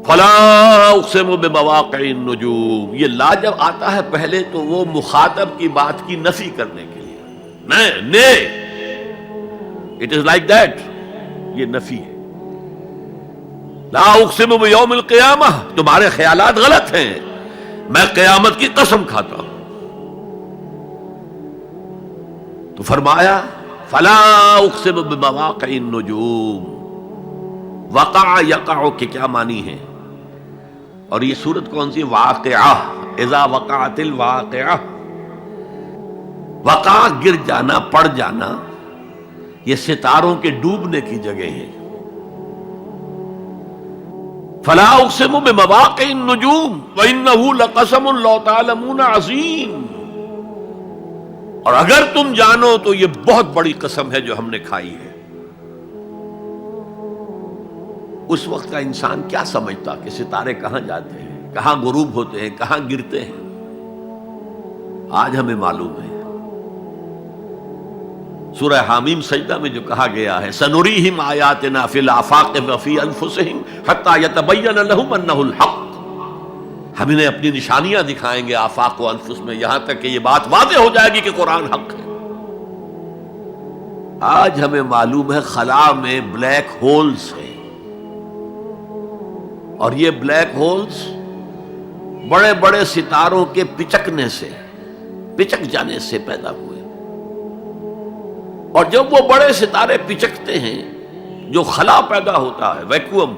فلا اقسم بمواقع النجوم، یہ لا جب آتا ہے پہلے تو وہ مخاطب کی بات کی نفی کرنے کے لیے، نے اٹ از لائک دیٹ، یہ نفی ہے۔ لا اقسم بیوم القیامہ، تمہارے خیالات غلط ہیں، میں قیامت کی قسم کھاتا ہوں۔ تو فرمایا فلا اقسم بمواقع النجوم، وقع یقع کے کیا معنی ہے؟ اور یہ سورت کون سی؟ واقعہ، اذا وقعت الواقعہ، وقع گر جانا، پڑ جانا، یہ ستاروں کے ڈوبنے کی جگہ ہے۔ فلا اقسم بمواقع النجوم وانہ لقسم لو تعلمون عظیم، اور اگر تم جانو تو یہ بہت بڑی قسم ہے جو ہم نے کھائی ہے۔ اس وقت کا انسان کیا سمجھتا کہ ستارے کہاں جاتے ہیں، کہاں غروب ہوتے ہیں، کہاں گرتے ہیں؟ آج ہمیں معلوم ہے۔ سورہ حامیم سجدہ میں جو کہا گیا ہے سنریہم آیاتنا فی الآفاق وفی انفسہم حتی یتبین لہم انہ الحق، ہم انہیں اپنی نشانیاں دکھائیں گے آفاق و انفس میں، یہاں تک کہ یہ بات واضح ہو جائے گی کہ قرآن حق ہے۔ آج ہمیں معلوم ہے خلا میں بلیک ہولز ہیں، اور یہ بلیک ہولز بڑے بڑے ستاروں کے پچکنے سے، پچک جانے سے پیدا ہوئے، اور جب وہ بڑے ستارے پچکتے ہیں، جو خلا پیدا ہوتا ہے، ویکیوم،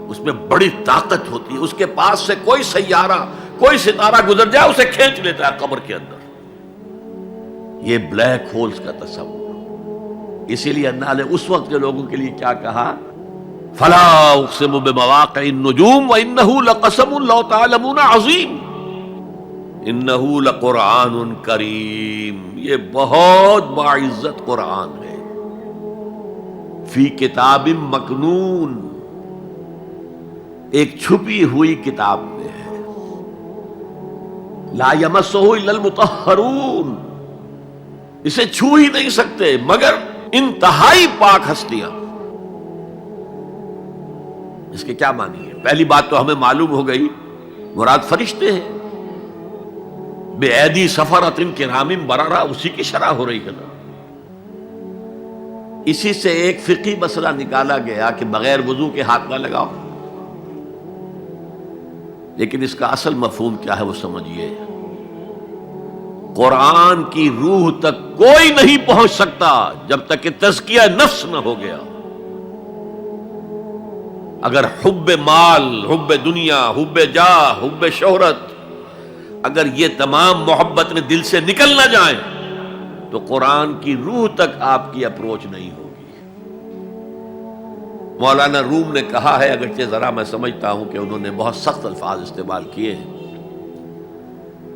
اس میں بڑی طاقت ہوتی ہے، اس کے پاس سے کوئی سیارہ، کوئی ستارہ گزر جائے اسے کھینچ لیتا ہے قبر کے اندر۔ یہ بلیک ہولز کا تصور، اسی لیے اللہ نے اس وقت کے لوگوں کے لیے کیا کہا؟ فلا اقسم بمواقع النجوم وانہ لقسم لو تعلمون عظیم، انہ لقرآن کریم، یہ بہت باعزت قرآن ہے، فی کتاب مکنون، ایک چھپی ہوئی کتاب میں ہے، لا یمسہ الا المطہرون، اسے چھو ہی نہیں سکتے مگر انتہائی پاک ہستیاں۔ اس کے کیا معنی ہے؟ پہلی بات تو ہمیں معلوم ہو گئی، مراد فرشتے ہیں، بے ایدی سفرۃ کرام بررہ، اسی کی شرح ہو رہی ہے نا۔ اسی سے ایک فقہی مسئلہ نکالا گیا کہ بغیر وضو کے ہاتھ نہ لگاؤ، لیکن اس کا اصل مفہوم کیا ہے وہ سمجھیے۔ قرآن کی روح تک کوئی نہیں پہنچ سکتا جب تک کہ تزکیہ نفس نہ ہو گیا۔ اگر حب مال، حب دنیا، حب جاہ، حب شہرت، اگر یہ تمام محبت میں دل سے نکل نہ جائیں تو قرآن کی روح تک آپ کی اپروچ نہیں ہوگی۔ مولانا روم نے کہا ہے، اگرچہ ذرا میں سمجھتا ہوں کہ انہوں نے بہت سخت الفاظ استعمال کیے ہیں،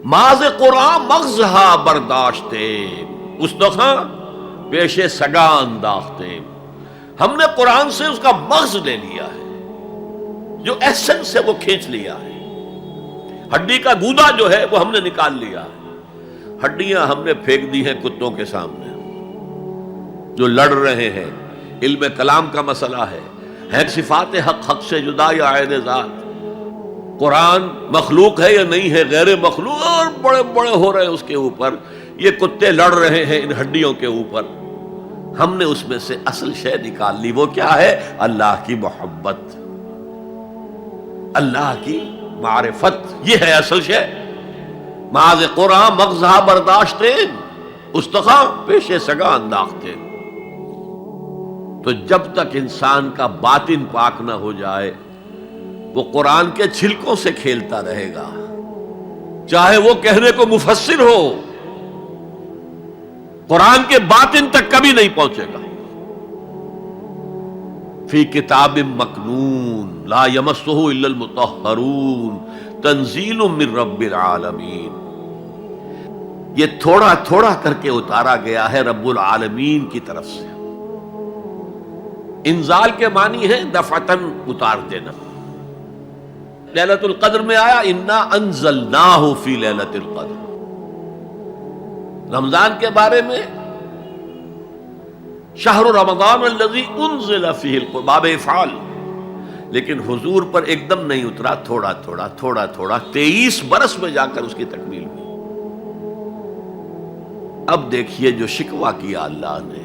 ماز قرآن مغزہا برداشتے استخاں پیش سگاں انداختے، ہم نے قرآن سے اس کا مغز لے لیا ہے، جو ایسنس ہے وہ کھینچ لیا ہے، ہڈی کا گودا جو ہے وہ ہم نے نکال لیا ہے، ہڈیاں ہم نے پھینک دی ہیں کتوں کے سامنے جو لڑ رہے ہیں۔ علم کلام کا مسئلہ ہے صفات حق حق سے جدا یا عین ذات، قرآن مخلوق ہے یا نہیں ہے، غیر مخلوق، اور بڑے بڑے ہو رہے ہیں اس کے اوپر، یہ کتے لڑ رہے ہیں ان ہڈیوں کے اوپر۔ ہم نے اس میں سے اصل شے نکال لی، وہ کیا ہے؟ اللہ کی محبت، اللہ کی معرفت، یہ ہے اصل شے۔ ماذ قرآن مغزہ برداشتے استخاں پیش سگاں انداختے۔ تو جب تک انسان کا باطن پاک نہ ہو جائے وہ قرآن کے چھلکوں سے کھیلتا رہے گا، چاہے وہ کہنے کو مفسر ہو، قرآن کے باطن تک کبھی نہیں پہنچے گا۔ فی کتاب مکنون لا یمسہ الا المطہرون تنزیل من رب العالمین، یہ تھوڑا تھوڑا کر کے اتارا گیا ہے رب العالمین کی طرف سے۔ انزال کے معنی ہے دفعتاً اتار دینا۔ لیلۃ القدر میں آیا انا انزلناہ فی لیلۃ القدر۔ رمضان کے بارے میں شہر رمضان الذی انزل فیہ القرآن، باب افعال، لیکن حضور پر ایک دم نہیں اترا، تھوڑا تھوڑا تھوڑا تھوڑا 23 برس میں جا کر اس کی تکمیل ہوئی۔ اب دیکھیے جو شکوہ کیا اللہ نے،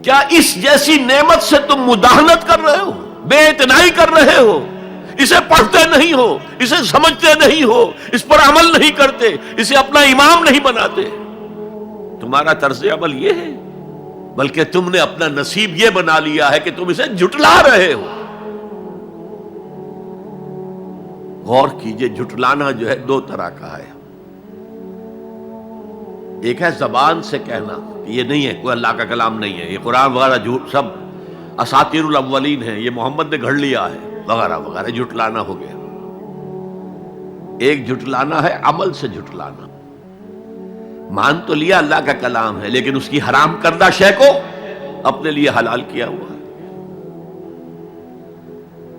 کیا اس جیسی نعمت سے تم مداہنت کر رہے ہو، بے اعتنائی کر رہے ہو، اسے پڑھتے نہیں ہو، اسے سمجھتے نہیں ہو، اس پر عمل نہیں کرتے، اسے اپنا امام نہیں بناتے؟ تمہارا طرز عمل یہ ہے، بلکہ تم نے اپنا نصیب یہ بنا لیا ہے کہ تم اسے جھٹلا رہے ہو۔ غور کیجئے، جھٹلانا جو ہے دو طرح کا ہے۔ ایک ہے زبان سے کہنا کہ یہ نہیں ہے، کوئی اللہ کا کلام نہیں ہے، یہ قرآن وغیرہ جھوٹ، سب اساطیر الاولین ہیں، یہ محمد نے گھڑ لیا ہے وغیرہ وغیرہ، جھٹلانا ہو گیا۔ ایک جھٹلانا ہے عمل سے جھٹلانا، مان تو لیا اللہ کا کلام ہے لیکن اس کی حرام کردہ شے کو اپنے لیے حلال کیا ہوا ہے۔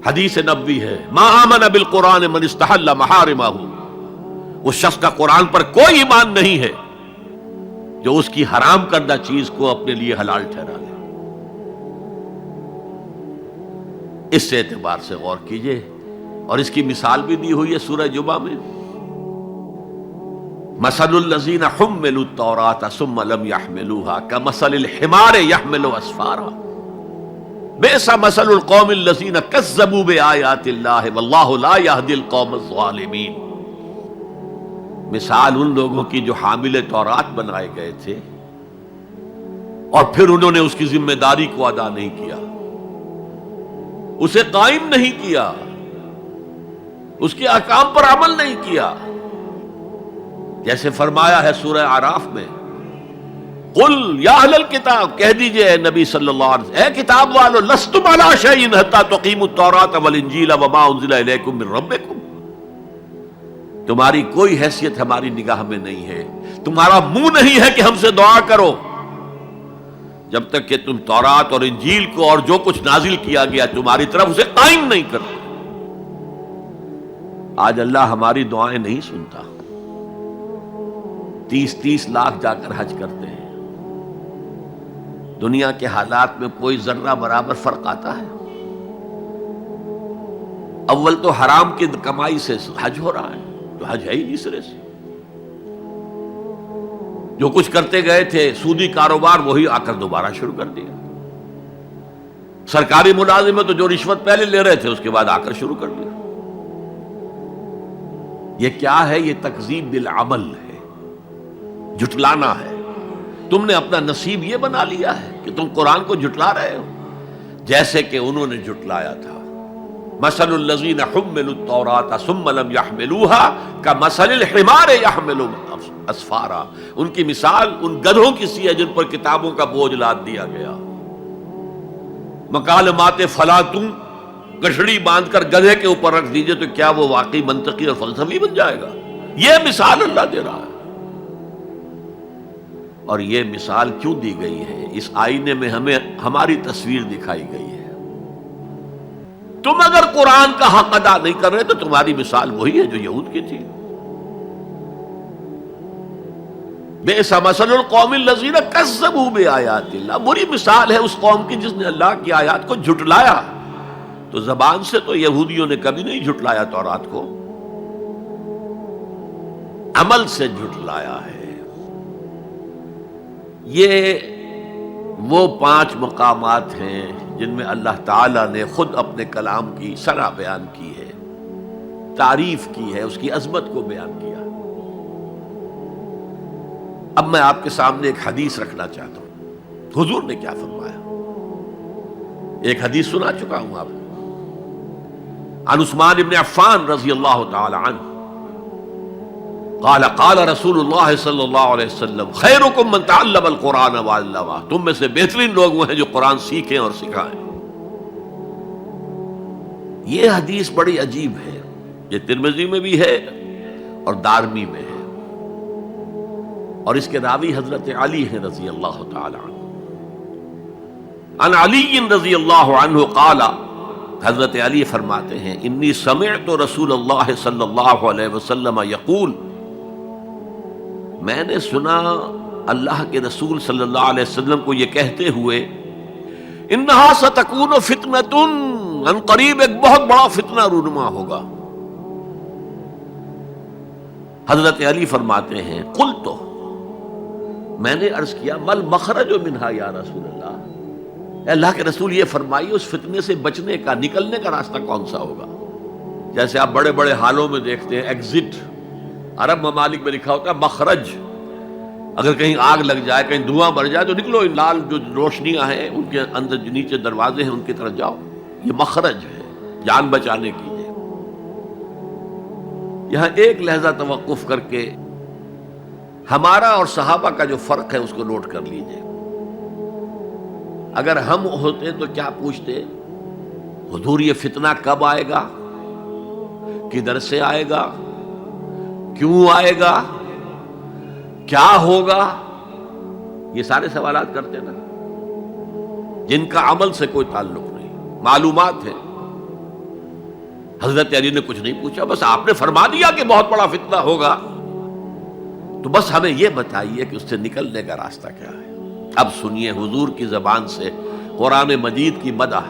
حدیث نبوی ہے، ما آمن بالقرآن من استحل محارمہ، اس شخص کا قرآن پر کوئی ایمان نہیں ہے جو اس کی حرام کردہ چیز کو اپنے لیے حلال ٹھہرا لے۔ اس اعتبار سے غور کیجئے، اور اس کی مثال بھی دی ہوئی ہے سورہ جمعہ میں، مثل الذین حملوا التوراۃ ثم لم يحملوها كمثل الحمار يحمل اسفارا بئس مثل القوم الذین کذبوا بآیات اللہ واللہ لا یہدی القوم الظالمین۔ مثال ان لوگوں کی جو حامل تورات بنائے گئے تھے اور پھر انہوں نے اس کی ذمہ داری کو ادا نہیں کیا، اسے قائم نہیں کیا، اس کے احکام پر عمل نہیں کیا۔ جیسے فرمایا ہے سورہ اعراف میں، قل یا اہل الکتاب، کہہ دیجئے اے نبی صلی اللہ علیہ وسلم، اے کتاب والو، لستم علی شیء حتی تقیموا التوراۃ والانجیل وما انزل الیکم من ربکم، تمہاری کوئی حیثیت ہماری نگاہ میں نہیں ہے، تمہارا منہ نہیں ہے کہ ہم سے دعا کرو جب تک کہ تم تورات اور انجیل کو اور جو کچھ نازل کیا گیا تمہاری طرف اسے قائم نہیں کرتے۔ آج اللہ ہماری دعائیں نہیں سنتا، 30 لاکھ جا کر حج کرتے ہیں، دنیا کے حالات میں کوئی ذرہ برابر فرق آتا ہے؟ اول تو حرام کی کمائی سے حج ہو رہا ہے، تو حج ہے ہی نہیں سرے سے۔ جو کچھ کرتے گئے تھے سودی کاروبار وہی آ کر دوبارہ شروع کر دیا، سرکاری ملازم تو جو رشوت پہلے لے رہے تھے اس کے بعد آ کر شروع کر دیا۔ یہ کیا ہے؟ یہ تکذیب بالعمل ہے، جھٹلانا ہے۔ تم نے اپنا نصیب یہ بنا لیا ہے کہ تم قرآن کو جھٹلا رہے ہو، جیسے کہ انہوں نے جھٹلایا تھا۔ مثل الذین حملوا التوراۃ ثم لم يحملوها كمثل الحمار يحمل اسفارا، ان کی مثال ان گدھوں کی سی ہے جن پر کتابوں کا بوجھ لاد دیا گیا۔ مکالمات فلاطوں، گٹھڑی باندھ کر گدھے کے اوپر رکھ دیجئے تو کیا وہ واقعی منطقی اور فلسفی بن جائے گا؟ یہ مثال اللہ دے رہا ہے۔ اور یہ مثال کیوں دی گئی ہے؟ اس آئینے میں ہمیں ہماری تصویر دکھائی گئی ہے۔ تم اگر قرآن کا حق ادا نہیں کر رہے تو تمہاری مثال وہی ہے جو یہود کی تھی۔ بئس مثل القوم الذین کذبوا بآیات اللہ، بری مثال ہے اس قوم کی جس نے اللہ کی آیات کو جھٹلایا۔ تو زبان سے تو یہودیوں نے کبھی نہیں جھٹلایا تورات کو، عمل سے جھٹلایا ہے۔ یہ وہ 5 مقامات ہیں جن میں اللہ تعالیٰ نے خود اپنے کلام کی ثنا بیان کی ہے، تعریف کی ہے، اس کی عظمت کو بیان کیا۔ اب میں آپ کے سامنے ایک حدیث رکھنا چاہتا ہوں، حضور نے کیا فرمایا۔ ایک حدیث سنا چکا ہوں آپ کو، عن عثمان بن عفان رضی اللہ تعالی عنہ قال قال رسول اللہ صلی اللہ علیہ وسلم خیرکم من تعلم القرآن وعلمہ، تم میں سے بہترین لوگ وہ ہیں جو قرآن سیکھیں اور سکھائیں۔ یہ حدیث بڑی عجیب ہے، یہ ترمذی میں بھی ہے اور دارمی میں ہے، اور اس کے راوی حضرت علی ہیں رضی اللہ تعالی عنہ۔ عن علی رضی اللہ عنہ قال، حضرت علی فرماتے ہیں انی سمعت رسول اللہ صلی اللہ علیہ وسلم یقول، میں نے سنا اللہ کے رسول صلی اللہ علیہ وسلم کو یہ کہتے ہوئے، انہا ستکون فتنۃ، ان قریب ایک بہت بڑا فتنہ رونما ہوگا۔ حضرت علی فرماتے ہیں قلت، میں نے عرض کیا مل مخرج منہا یا رسول اللہ، اے اللہ کے رسول یہ فرمائیے اس فتنے سے بچنے کا، نکلنے کا راستہ کون سا ہوگا؟ جیسے آپ بڑے بڑے حالوں میں دیکھتے ہیں ایگزٹ، عرب ممالک میں لکھا ہوتا ہے مخرج، اگر کہیں آگ لگ جائے، کہیں دھواں بڑھ جائے تو نکلو، لال جو روشنیاں ہیں ان کے اندر جو نیچے دروازے ہیں ان کی طرف جاؤ، یہ مخرج ہے جان بچانے کی۔ یہاں ایک لحظہ توقف کر کے ہمارا اور صحابہ کا جو فرق ہے اس کو نوٹ کر لیجئے۔ اگر ہم ہوتے تو کیا پوچھتے؟ حضور یہ فتنہ کب آئے گا، کدھر سے آئے گا، کیوں آئے گا، کیا ہوگا؟ یہ سارے سوالات کرتے نا، جن کا عمل سے کوئی تعلق نہیں، معلومات ہے۔ حضرت علی نے کچھ نہیں پوچھا، بس آپ نے فرما دیا کہ بہت بڑا فتنہ ہوگا، تو بس ہمیں یہ بتائیے کہ اس سے نکلنے کا راستہ کیا ہے۔ اب سنیے حضور کی زبان سے قرآن مجید کی مدح۔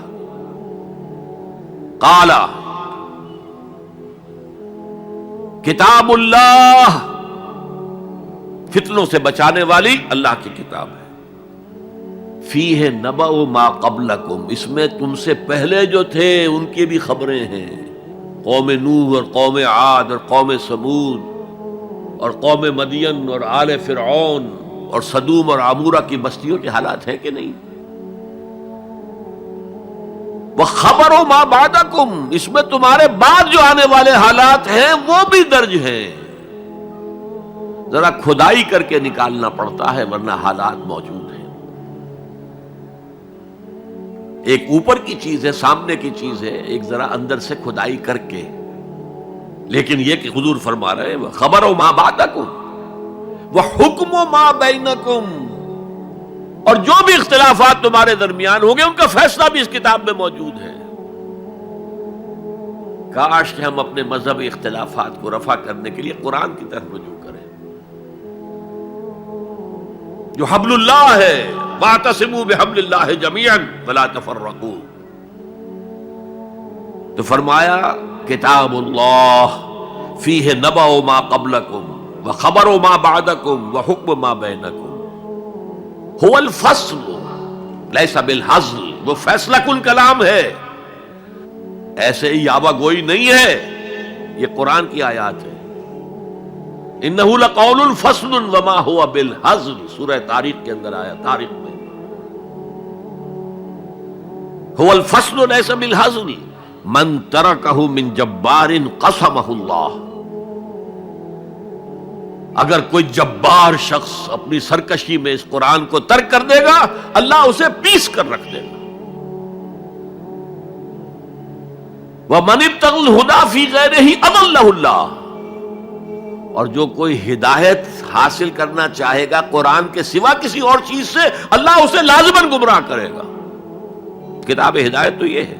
قال کتاب اللہ، فتنوں سے بچانے والی اللہ کی کتاب ہے۔ فیہ نبأ ما قبلکم، اس میں تم سے پہلے جو تھے ان کی بھی خبریں ہیں، قوم نوح اور قوم عاد اور قوم سمود اور قوم مدین اور آل فرعون اور سدوم اور عمورہ کی بستیوں کے حالات ہیں کہ نہیں؟ وَخَبَرُ مَا بَعْدَكُمْ، اس میں تمہارے بعد جو آنے والے حالات ہیں وہ بھی درج ہیں، ذرا کھدائی کر کے نکالنا پڑتا ہے ورنہ حالات موجود ہیں۔ ایک اوپر کی چیز ہے، سامنے کی چیز ہے، ایک ذرا اندر سے کھدائی کر کے، لیکن یہ کہ حضور فرما رہے ہیں خبرو ما بعدکم وحکم ما بینکم، اور جو بھی اختلافات تمہارے درمیان ہوں گے ان کا فیصلہ بھی اس کتاب میں موجود ہے۔ کاش کہ ہم اپنے مذہبی اختلافات کو رفع کرنے کے لیے قرآن کی طرف رجوع کریں، جو حبل اللہ ہے، واعتصموا بحبل اللہ جميعا ولا تفرقوا۔ تو فرمایا کتاب اللہ فیہ نبأ ما قبلکم وخبر ما بعدکم وحکم ما بینکم، هو الفصل لیس بالحزل، وہ فیصلہ کن کلام ہے، ایسے ہی یابہ گوئی نہیں ہے، یہ قرآن کی آیات ہے۔ انہ لقول فصل وما هو بالحزل، سورہ طارق کے اندر آیا، طارق میں هو الفصل لیس بالحزل من ترکہ من جبار قسمہ اللہ، اگر کوئی جبار شخص اپنی سرکشی میں اس قرآن کو ترک کر دے گا اللہ اسے پیس کر رکھ دے گا۔ وَمَنِ ابْتَغَى الْهُدَى فِي غَيْرِهِ أَضَلَّهُ اللَّهُ، اور جو کوئی ہدایت حاصل کرنا چاہے گا قرآن کے سوا کسی اور چیز سے، اللہ اسے لازماً گمراہ کرے گا۔ کتاب ہدایت تو یہ ہے۔